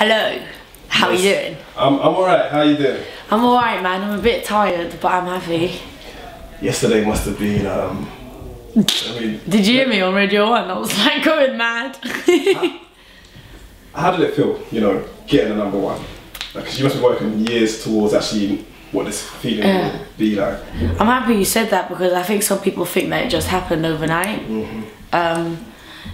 Hello, how are you doing? I'm alright, how you doing? I'm alright, man. I'm a bit tired, but I'm happy. Yesterday must have been, Did you hear me on Radio 1? I was like going mad. How did it feel, getting the #1? Because you must be working years towards actually what this feeling would be like. I'm happy you said that because I think some people think that it just happened overnight.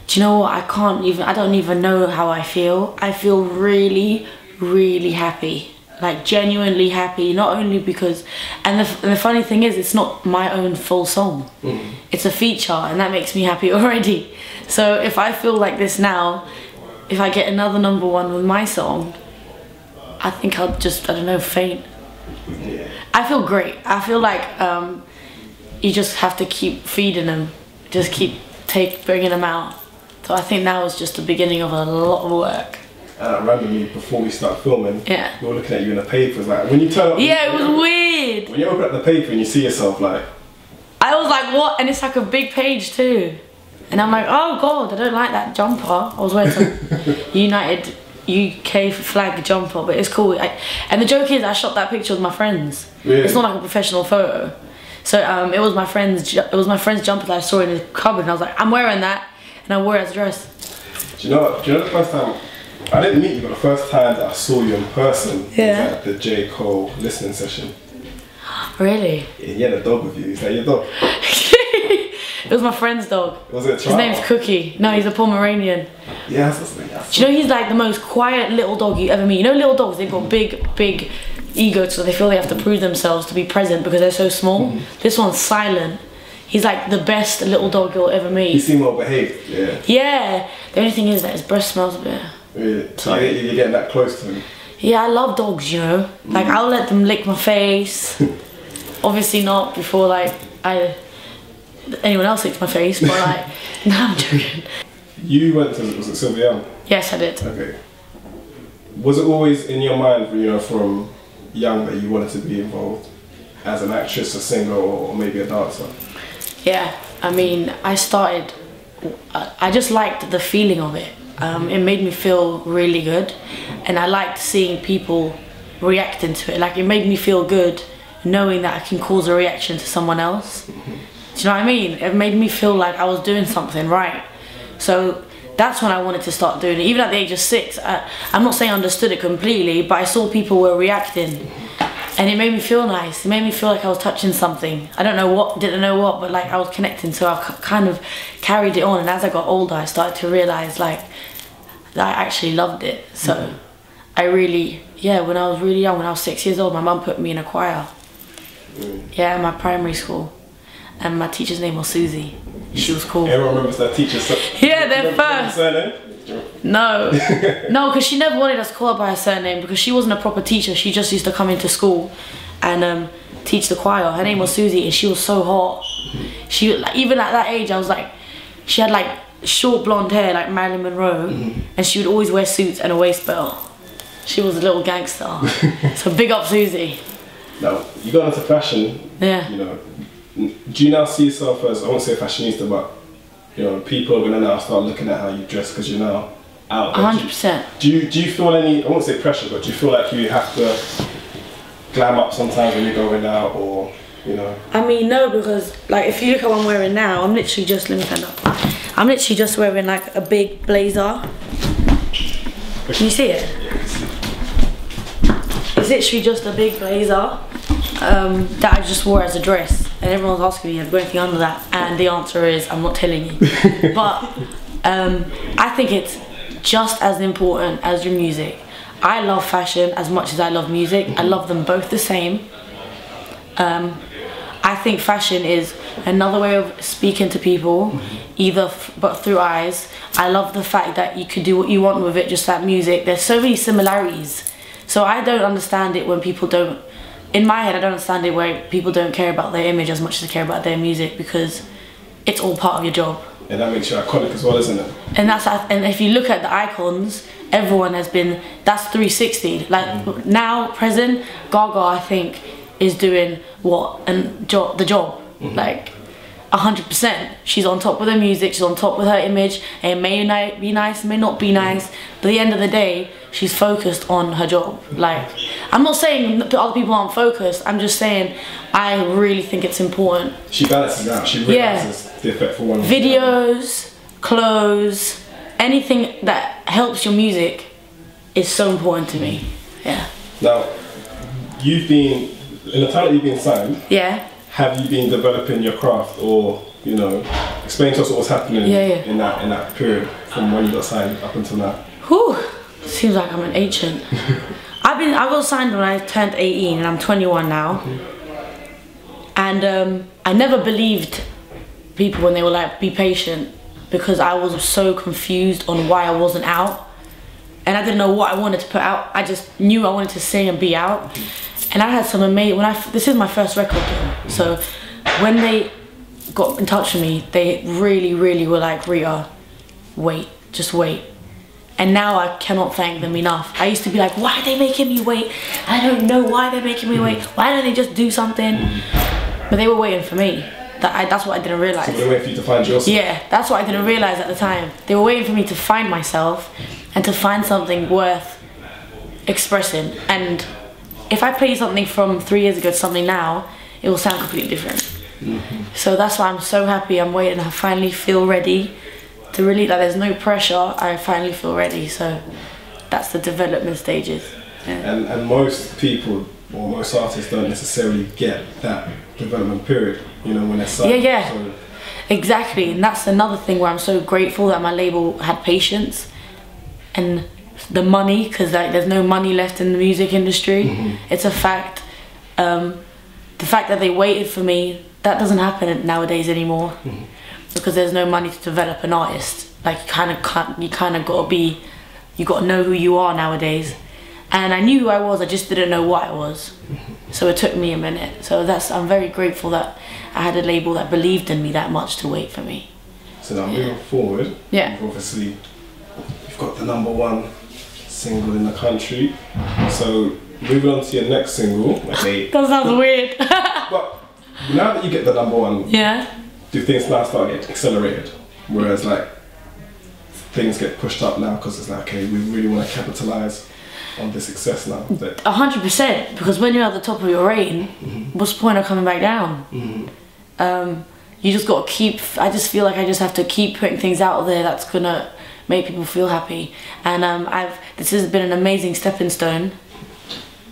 Do you know what? I don't even know how I feel. I feel really, really happy. Like genuinely happy, not only because, and the funny thing is, it's not my own full song. It's a feature, and that makes me happy already. So if I feel like this now, if I get another #1 with my song, I think I'll just, I don't know, faint. Yeah. I feel great. I feel like you just have to keep feeding them, just keep bringing them out. So I think now is just the beginning of a lot of work. And randomly, before we start filming, we were looking at you in the papers. Like when you turn up, it was weird. When you open up the paper and you see yourself, like, I was like, what? And it's like a big page too. And I'm like, oh god, I don't like that jumper. I was wearing some United UK flag jumper, but it's cool. And the joke is, I shot that picture with my friends. Really? It's not like a professional photo. So it was my friend's jumper that I saw in the cupboard, and I was like, I'm wearing that, and I wore it as a dress. Do you know the first time I didn't meet you, but the first time that I saw you in person was at the J. Cole listening session. Really? Yeah, you had a dog with you. Is that your dog? It was my friend's dog. Was it a His name's Cookie. No, he's a Pomeranian. Yeah, that's what I was. Do you know he's like the most quiet little dog you ever meet? You know little dogs, they've got big egos, so they feel they have to prove themselves to be present because they're so small. This one's silent. He's like the best little dog you'll ever meet. He seemed well behaved, yeah. Yeah, the only thing is that his breath smells a bit. Really? So you're getting that close to him? Yeah, I love dogs, Like I'll let them lick my face. Obviously not before like anyone else licks my face, but like, no, I'm joking. You went to, was it Sylvia? Yes, I did. Okay. Was it always in your mind, from young, that you wanted to be involved as an actress, a singer, or maybe a dancer? Yeah, I mean, I just liked the feeling of it. It made me feel really good, and I liked seeing people reacting to it. Like, it made me feel good knowing that I can cause a reaction to someone else. Do you know what I mean? It made me feel like I was doing something right. So that's when I wanted to start doing it. Even at the age of 6, I'm not saying I understood it completely, but I saw people were reacting. And it made me feel nice. It made me feel like I was touching something. I don't know what, didn't know what, but like I was connecting, so I kind of carried it on. And as I got older, I started to realise like that I actually loved it. So I really, when I was really young, when I was 6 years old, my mum put me in a choir. Yeah, in my primary school. And my teacher's name was Susie. She was cool. Everyone remembers that teacher. Yeah, they're first. No, no, because she never wanted us to call her by her surname because she wasn't a proper teacher. She just used to come into school and teach the choir. Her name was Susie, and she was so hot. She, like, even at that age, I was like, she had like short blonde hair like Marilyn Monroe, and she would always wear suits and a waist belt. She was a little gangster. So big up Susie. Now you got into fashion. Yeah. Do you now see yourself as, I won't say fashionista, but people are gonna now start looking at how you dress because you're now out there? 100%. Do you feel any, I won't say pressure, but do you feel like you have to glam up sometimes when you're going out, or I mean, no, because like if you look at what I'm wearing now, I'm literally just, let me stand up. I'm literally just wearing like a big blazer. Can you see it? It's literally just a big blazer that I just wore as a dress, and everyone's asking me, have you got anything under that? And the answer is, I'm not telling you. But I think it's just as important as your music. I love fashion as much as I love music. I love them both the same. I think fashion is another way of speaking to people, but through eyes. I love the fact that you can do what you want with it, just like music. There's so many similarities. So I don't understand it when people don't, in my head I don't understand it where people don't care about their image as much as they care about their music, because it's all part of your job. And that makes you iconic as well, isn't it? And if you look at the icons, everyone has been, that's 360. Like now, present, Gaga I think is doing the job. Like 100%. She's on top with her music, she's on top with her image. It may not be nice, it may not be nice, but at the end of the day, she's focused on her job. Like, I'm not saying that other people aren't focused, I'm just saying I really think it's important. She balances out, she realizes the effect for one. Videos, clothes, anything that helps your music is so important to me. Yeah. Now, you've been, in the time that you've been signed, yeah, have you been developing your craft, or, you know, explain to us what's happening in that period from when you got signed up until now? Whew, seems like I'm an ancient. I got signed when I turned 18 and I'm 21 now. And I never believed people when they were like, be patient, because I was so confused on why I wasn't out. And I didn't know what I wanted to put out. I just knew I wanted to sing and be out. And I had some amazing, this is my first record deal. So when they got in touch with me, they really, really were like, Rita, wait, just wait. And now I cannot thank them enough. I used to be like, why are they making me wait? I don't know why they're making me wait. Why don't they just do something? But they were waiting for me. That's what I didn't realize. So they were waiting for you to find yourself? Yeah, that's what I didn't realize at the time. They were waiting for me to find myself and to find something worth expressing. And if I play something from 3 years ago to something now, it will sound completely different. So that's why I'm so happy. I'm waiting. I finally feel ready to really, like, there's no pressure. I finally feel ready. So that's the development stages. Yeah. And most people, or most artists, don't necessarily get that development period, you know, when they're signed. Yeah, So, exactly. And that's another thing where I'm so grateful that my label had patience and the money, because like there's no money left in the music industry. It's a fact. The fact that they waited for me, that doesn't happen nowadays anymore, because there's no money to develop an artist. Like you kind of gotta know who you are nowadays. And I knew who I was, I just didn't know what I was. So it took me a minute. So I'm very grateful that I had a label that believed in me that much to wait for me. So now moving forward, yeah, obviously you've got the #1 single in the country. So moving on to your next single, okay. That sounds weird. But now that you get the #1, yeah, do things now start getting accelerated? Whereas like things get pushed up now because it's like, okay, we really want to capitalize on the success now. 100%, because when you're at the top of your rating, what's the point of coming back down? You just got to keep, I just feel like I just have to keep putting things out there that's gonna make people feel happy. And this has been an amazing stepping stone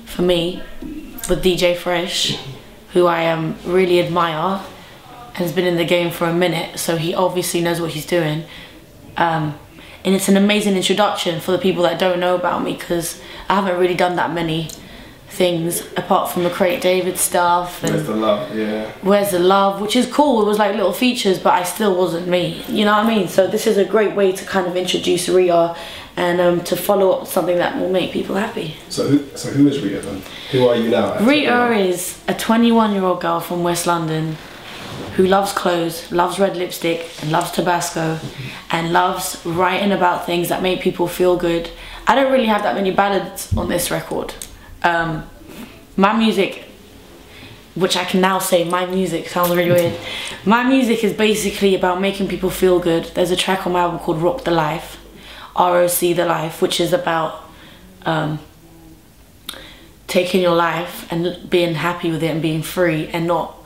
for me with DJ Fresh, who I really admire and has been in the game for a minute, so he obviously knows what he's doing. And it's an amazing introduction for the people that don't know about me, because I haven't really done that many things apart from the Craig David stuff. And Where's the Love, yeah. Where's the Love, which is cool. It was like little features, but I still wasn't me. You know what I mean? So this is a great way to kind of introduce Rita and to follow up something that will make people happy. So who is Rita then? Who are you now? Rita is a 21-year-old girl from West London who loves clothes, loves red lipstick, and loves Tabasco, and loves writing about things that make people feel good. I don't really have that many ballads on this record. My music, which I can now say my music, sounds really weird. My music is basically about making people feel good. There's a track on my album called Rock the Life, R-O-C the Life, which is about taking your life and being happy with it and being free and not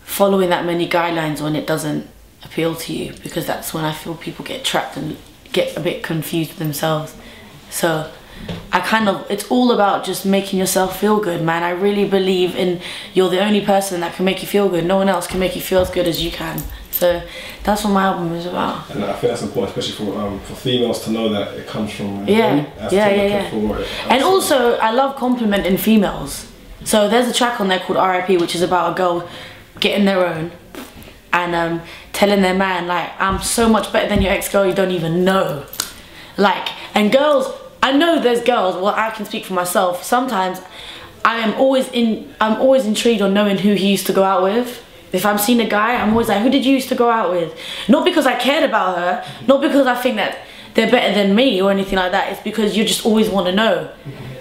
following that many guidelines when it doesn't appeal to you, because that's when I feel people get trapped and get a bit confused with themselves. So it's all about just making yourself feel good, man. I really believe in you're the only person that can make you feel good. No one else can make you feel as good as you can. So that's what my album is about. And I think that's important, especially for females, to know that it comes from yeah. And also, I love complimenting females. So there's a track on there called R.I.P., which is about a girl getting their own and telling their man, like, I'm so much better than your ex-girl you don't even know. Like, and girls, I know there's girls, well, I can speak for myself, sometimes I'm always intrigued on knowing who he used to go out with. If I'm seeing a guy, I'm always like, who did you used to go out with? Not because I cared about her, not because I think that they're better than me or anything like that, it's because you just always want to know.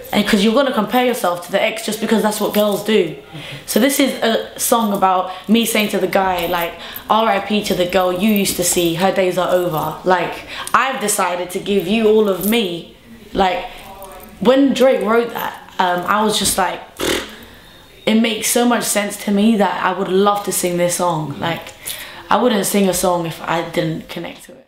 And because you're going to compare yourself to the ex just because that's what girls do. So this is a song about me saying to the guy, like, R.I.P. to the girl you used to see, her days are over. Like, I've decided to give you all of me. Like, when Drake wrote that, I was just like, it makes so much sense to me that I would love to sing this song. Like, I wouldn't sing a song if I didn't connect to it.